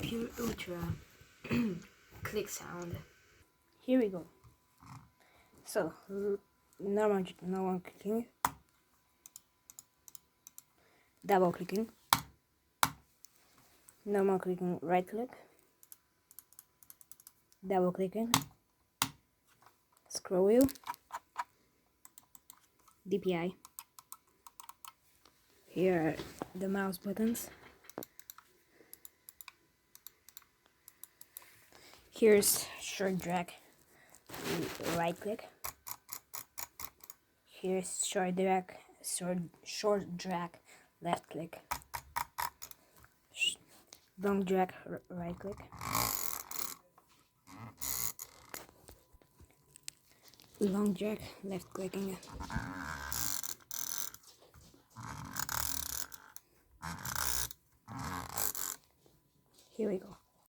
Pure Ultra click sound. Here we go. So normal clicking, double clicking, normal clicking, right click, double clicking, scroll wheel, DPI. Here are the mouse buttons. Here's short drag, right click. Here's short drag, left click. Long drag, right click. Long drag, left clicking. Here we go.